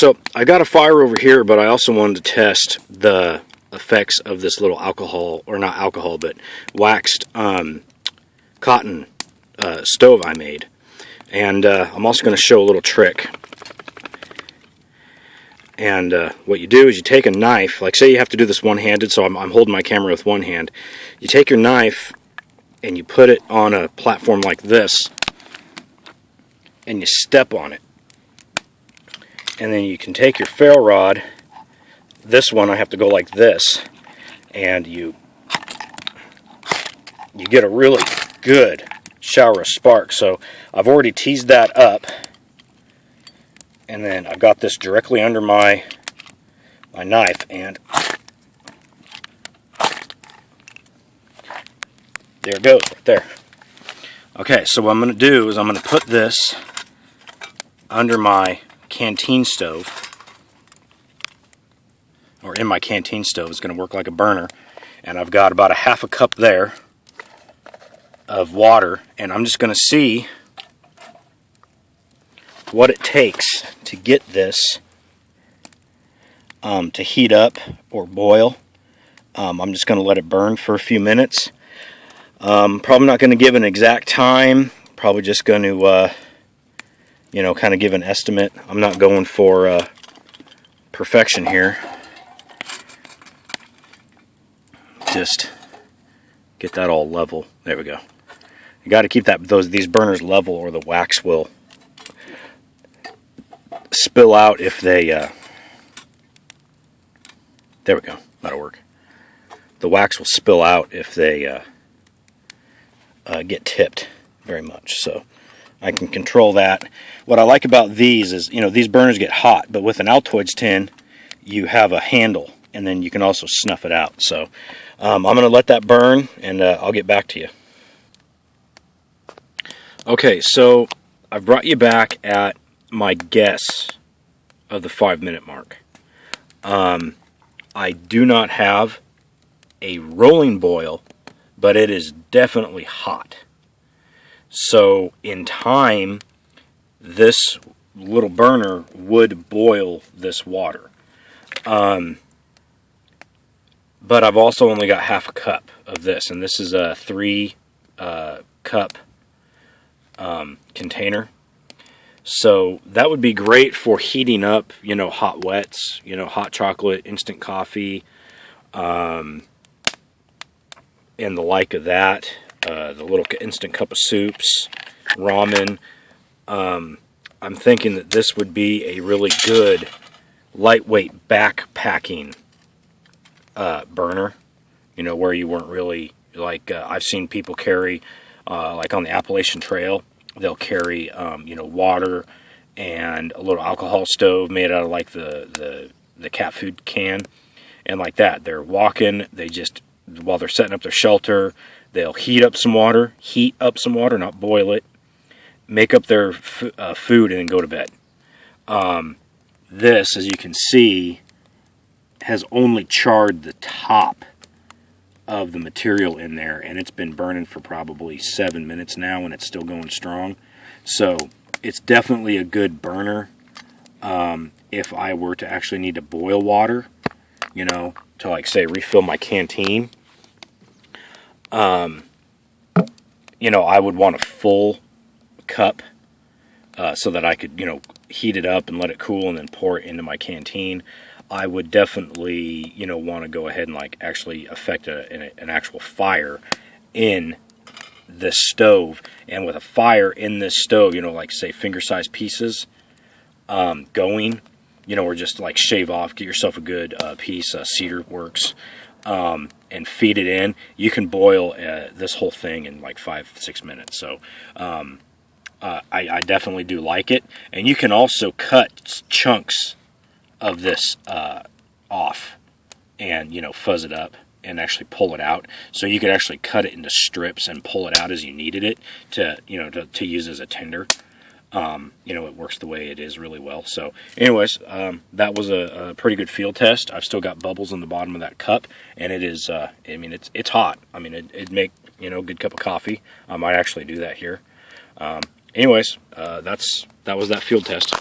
So I got a fire over here, but I also wanted to test the effects of this little alcohol, or not alcohol, but waxed cotton stove I made. And I'm also going to show a little trick. And what you do is you take a knife, like say you have to do this one-handed, so I'm holding my camera with one hand. You take your knife and you put it on a platform like this, and you step on it. And then you can take your ferro rod, this one I have to go like this, and you get a really good shower of sparks. So I've already teased that up, and then I've got this directly under my knife, and there it goes right there. Okay, so what I'm going to do is I'm going to put this under my canteen stove, or in my canteen stove. It's going to work like a burner, and I've got about a half a cup there of water, and I'm just going to see what it takes to get this to heat up or boil. I'm just going to let it burn for a few minutes. Probably not going to give an exact time, probably just going to kind of give an estimate. I'm not going for perfection here. Just get that all level. There we go. You got to keep these burners level, or the wax will spill out if they. There we go. That'll work. The wax will spill out if they get tipped very much. So I can control that. What I like about these is, these burners get hot, but with an Altoids tin, you have a handle, and then you can also snuff it out. So I'm going to let that burn, and I'll get back to you. Okay, so I've brought you back at my guess of the 5-minute mark. I do not have a rolling boil, but it is definitely hot. So in time, this little burner would boil this water. But I've also only got half a cup of this, and this is a 3-cup container. So that would be great for heating up, hot wets, hot chocolate, instant coffee, and the like of that. The little instant cup of soups, ramen. I'm thinking that this would be a really good lightweight backpacking burner, where you weren't really, I've seen people carry, like on the Appalachian Trail, they'll carry, water and a little alcohol stove made out of like the cat food can, and like that. They're walking, while they're setting up their shelter, they'll heat up some water, not boil it, make up their food, and then go to bed. This, as you can see, has only charred the top of the material in there, and it's been burning for probably 7 minutes now, and it's still going strong. So it's definitely a good burner. If I were to actually need to boil water, to say refill my canteen, I would want a full cup so that I could, heat it up and let it cool and then pour it into my canteen. I would definitely, want to go ahead and actually affect an actual fire in this stove. And with a fire in this stove, say finger-sized pieces going, or just shave off, get yourself a good piece, cedar works, and feed it in. You can boil this whole thing in 5-6 minutes. So I definitely do like it. And you can also cut chunks of this off and fuzz it up and actually pull it out. So you could actually cut it into strips and pull it out as you needed it to use as a tinder. It works the way it is really well. So anyways, that was a pretty good field test. I've still got bubbles in the bottom of that cup, and it is it's hot. It'd make a good cup of coffee. I might actually do that here. Anyways, that was that field test.